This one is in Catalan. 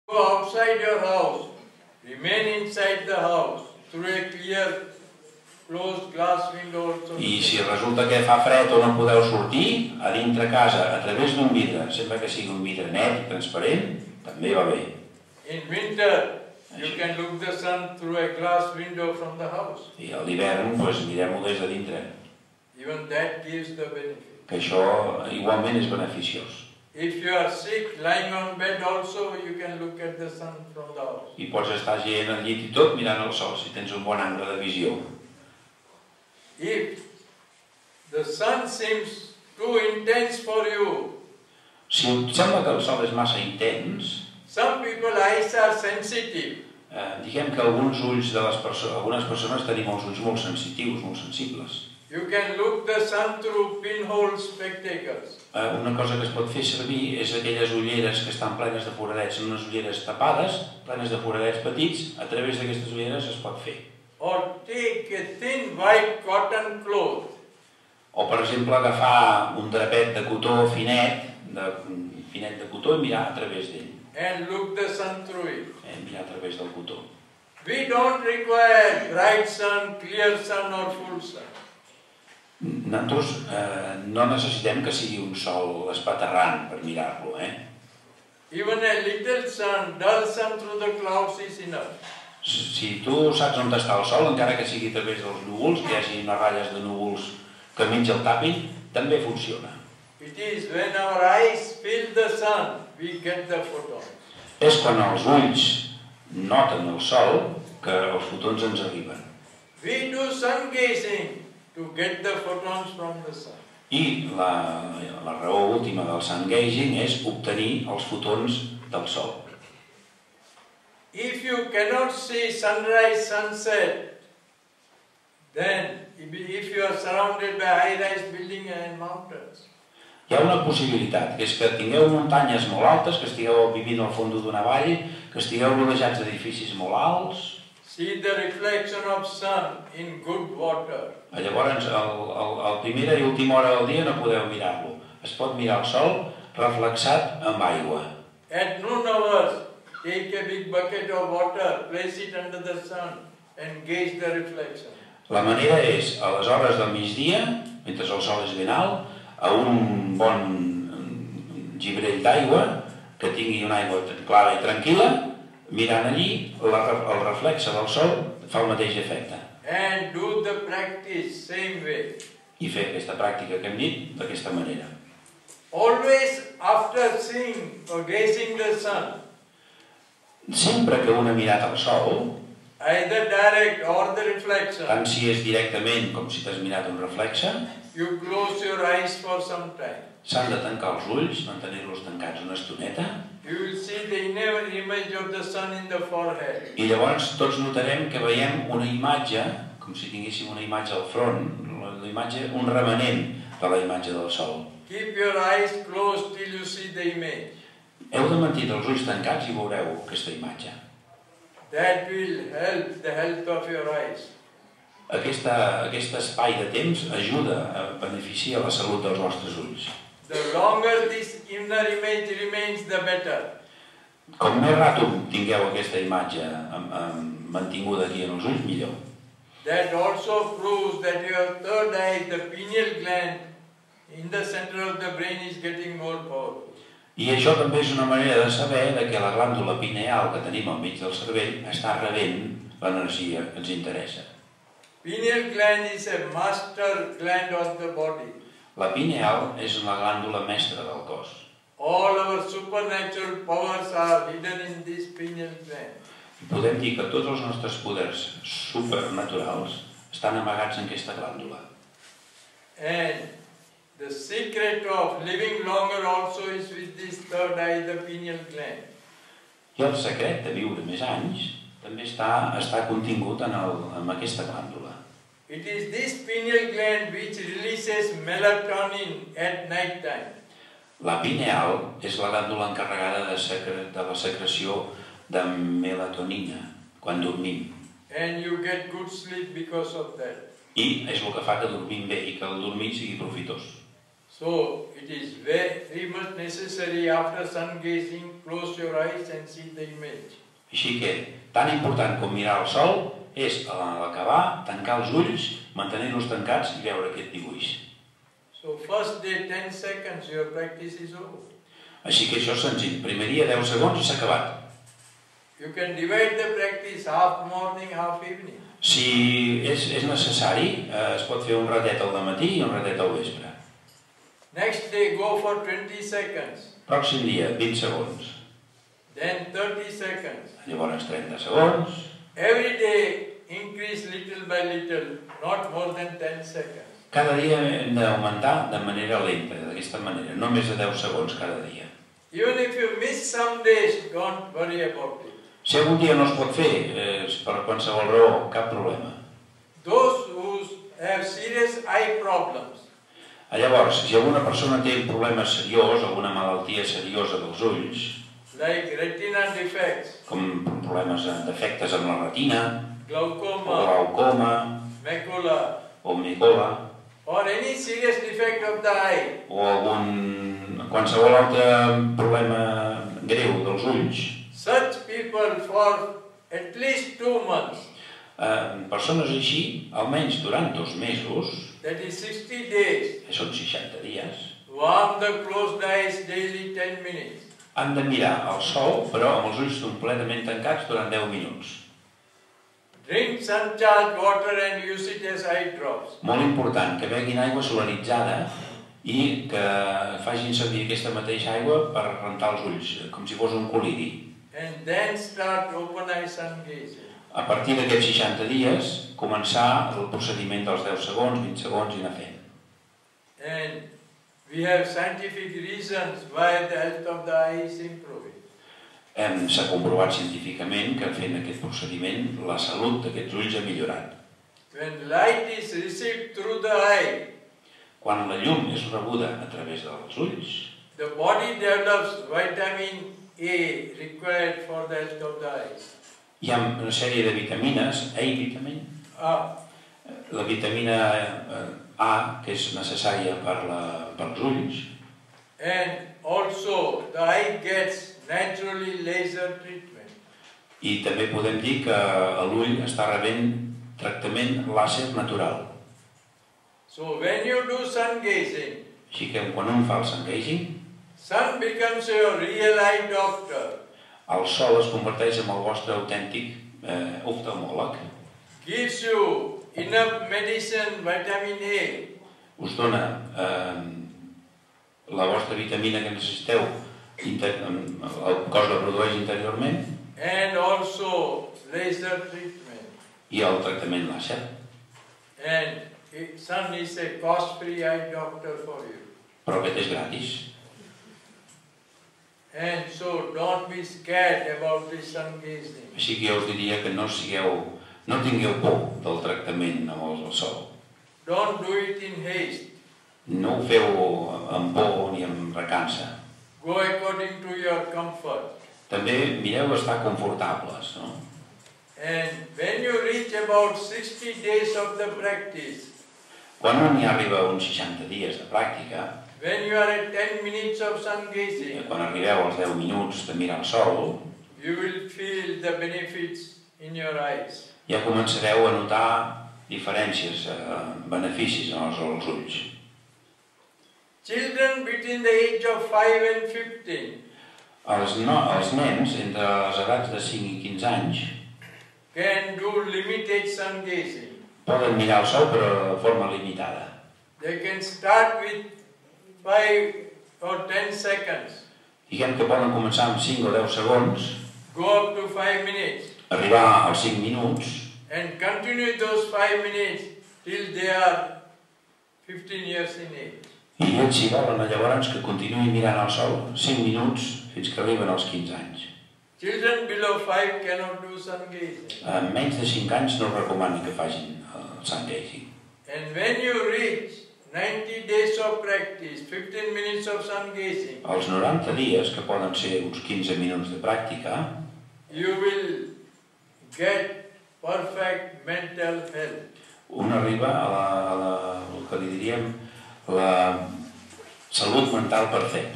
Go outside your house, remain inside the house through a clear closed glass window also. I si resulta que fa fred o no podeu sortir, a dintre casa, a través d'un vidre, sempre que sigui un vidre net i transparent, també va bé. In winter, you can look the sun through a glass window from the house. I a l'hivern, doncs, mirem-ho des de dintre. Even that gives the benefit. Que això igualment és beneficiós. If you are sick, lying on bed also, you can look at the sun from the house. I pots estar gent al llit i tot mirant el sol, si tens un bon angle de visió. If the sun seems too intense for you, Si et sembla que el sol és massa intens, some people's eyes are sensitive. diguem que alguns ulls de algunes persones tenim els ulls molt sensitius, molt sensibles. You can look the sun through pinhole spectacles. Una cosa que es pot fer servir és aquelles ulleres que estan plenes de foradets, són unes ulleres tapades, plenes de foradets petits, a través d'aquestes ulleres es pot fer. Or take a thin white cotton cloth. O, per exemple, agafar un drapet de cotó finet de cotó i mirar a través d'ell. And look the sun through it. Mirar a través del cotó. We don't require bright sun, clear sun or full sun. Nosaltres no necessitem que sigui un sol espaterrant per mirar-lo. Even a little sun, dull sun through the clouds is enough. Si tu saps on està el sol, encara que sigui a través dels núvols, que hi hagi unes ratlles de núvols que mig el tapin, també funciona. It is when our eyes feel the sun, we get the photons. És quan els ulls noten el sol que els fotons ens arriben. We do sun gazing to get the photons from the sun. I la raó última del sun gazing és obtenir els fotons del sol. If you cannot see sunrise, sunset, then if you are surrounded by high-rise buildings and mountains, hi ha una possibilitat, que és que tingueu muntanyes molt altes, que estigueu vivint al fons d'una vall, que estigueu rodejats d'edificis molt alts. See the reflection of sun in good water. Llavors, a primera i última hora del dia no podeu mirar-lo. Es pot mirar el sol reflexat amb aigua. At noon hours, take a big bucket of water, place it under the sun and gauge the reflection. La manera és, a les hores del migdia, mentre el sol és ben alt, a un bon gibrell d'aigua, que tingui una aigua clara i tranquil·la, mirant allí, el reflexe del sol fa el mateix efecte. And do the practice same way. I fer aquesta pràctica que hem dit d'aquesta manera. Always after seeing or gazing the sun, Sempre que un ha mirat el sol, either direct or the reflection, tant si és directament com si t'has mirat un reflexe, you close your eyes for some time. s'han de tancar els ulls, mantenir-los tancats una estoneta, You will see the inner image of the sun in the forehead. i llavors tots notarem que veiem una imatge, com si tinguéssim una imatge al front, la imatge, un remanent de la imatge del sol. Keep your eyes closed till you see the image. Heu de mantenir els ulls tancats i veureu aquesta imatge. That will help the health of your eyes. Aquest espai de temps ajuda a beneficiar la salut dels vostres ulls. The longer this inner image remains, the better. Com més rato tingueu aquesta imatge mantinguda aquí en els ulls, millor. That also proves that your third eye, the pineal gland, in the center of the brain is getting more powerful. I això també és una manera de saber que la glàndula pineal que tenim al mig del cervell està rebent l'energia que ens interessa. Pineal gland is a master gland of the body. La pineal és la glàndula mestra del cos. All our supernatural powers are hidden in this pineal gland. Podem dir que tots els nostres poders supernaturals estan amagats en aquesta glàndula. And the secret of living longer also is with this third eye, the pineal gland. I el secret de viure més anys també està contingut en aquesta glàndula. It is this pineal gland which releases melatonin at night time. La pineal és la glàndula encarregada de la secreció de melatonina quan dormim. And you get good sleep because of that. I és el que fa que dormim bé i que el dormir sigui profitós. So it is very much necessary after sun gazing, close your eyes and see the image. Així que, tan important com mirar el sol és, a l'acabar, tancar els ulls, mantenir-los tancats i veure aquest dibuix. So first day 10 seconds, your practice is over. Així que això és senzill. Primer dia 10 segons i s'ha acabat. You can divide the practice half morning, half evening. Si és necessari, es pot fer un ratet al matí i un ratet al vespre. Next day go for 20 seconds. Pròxim dia, 20 segons. Then 30 seconds. Llavors 30 segons. Every day increase little by little, not more than 10 seconds. Cada dia hem d'augmentar de manera lenta, d'aquesta manera, no més de 10 segons cada dia. Even if you miss some days, don't worry about it. Si algun dia no es pot fer, per qualsevol raó, cap problema. Those who have serious eye problems, Llavors, si alguna persona té un problema seriós, alguna malaltia seriosa dels ulls, like retina defects, com problemes, defectes amb la retina, o glaucoma, glaucoma, macula, o micola, or any serious defect of the eye, o qualsevol altre problema greu dels ulls, such people for at least 2 months, persones així, almenys durant 2 mesos, that is 60 days, que són 60 dies, warm the closed eyes daily 10 minutes. han de mirar el sol, però amb els ulls completament tancats durant 10 minuts. Drink sun-charged water and use it as eye drops. Molt important, que beguin aigua solaritzada i que facin servir aquesta mateixa aigua per rentar els ulls, com si fos un col·liri. And then start open eye sun gazing. A partir d'aquests 60 dies, començar el procediment dels 10 segons, 20 segons i anar fent. And we have scientific reasons why the health of the eye is improving. S'ha comprovat científicament que fent aquest procediment la salut d'aquests ulls ha millorat. When light is received through the eye, Quan la llum és rebuda a través dels ulls, the body develops vitamin A required for the health of the eyes. hi ha una sèrie de vitamines, A-vitamin, la vitamina A, que és necessària pels ulls, And also the eye gets naturally laser treatment. i també podem dir que l'ull està rebent tractament làser natural. So when you do sun gazing, Així que quan un fa el sun gazing, sun becomes your real eye doctor, el sol es converteix en el vostre autèntic oftalmòleg. gives you enough medicine, vitamin A, Us dona la vostra vitamina que necessiteu, el cos la produeix interiorment, and also laser treatment. i el tractament làser. And sun is a cost-free eye doctor for you. Però aquest és gratis. And so don't be scared about the sun gazing. Així que jo us diria que no tingueu por del tractament amb el sol. Don't do it in haste. No ho feu amb por ni amb recança. Go according to your comfort. També mireu estar confortables, no? And when you reach about 60 days of the practice, Quan un hi arriba a uns 60 dies de pràctica, when you are at 10 minutes of sun gazing, quan arribeu als 10 minuts de mirar el sol, you will feel the benefits in your eyes. ja començareu a notar diferències, beneficis en els ulls. Children between the age of 5 and 15 Els nens entre les edats de 5 i 15 anys can do limited sun gazing. poden mirar el sol però de forma limitada. They can start with 5 or 10 seconds, Diguem que poden començar amb 5 o 10 segons, go up to 5 minutes, arribar als 5 minuts and continue those 5 minutes till they are 15 years in age. i si volen llavors que continuïn mirant el sol 5 minuts fins que arriben als 15 anys. Children below 5 cannot do sun gazing. En menys de 5 anys no recomani que facin el sun gazing. And when you reach 90 days of practice, 15 minutes of sun gazing, Als 90 dies, que poden ser uns 15 minuts de pràctica, you will get perfect mental health. un arriba el que li diríem salut mental perfecta.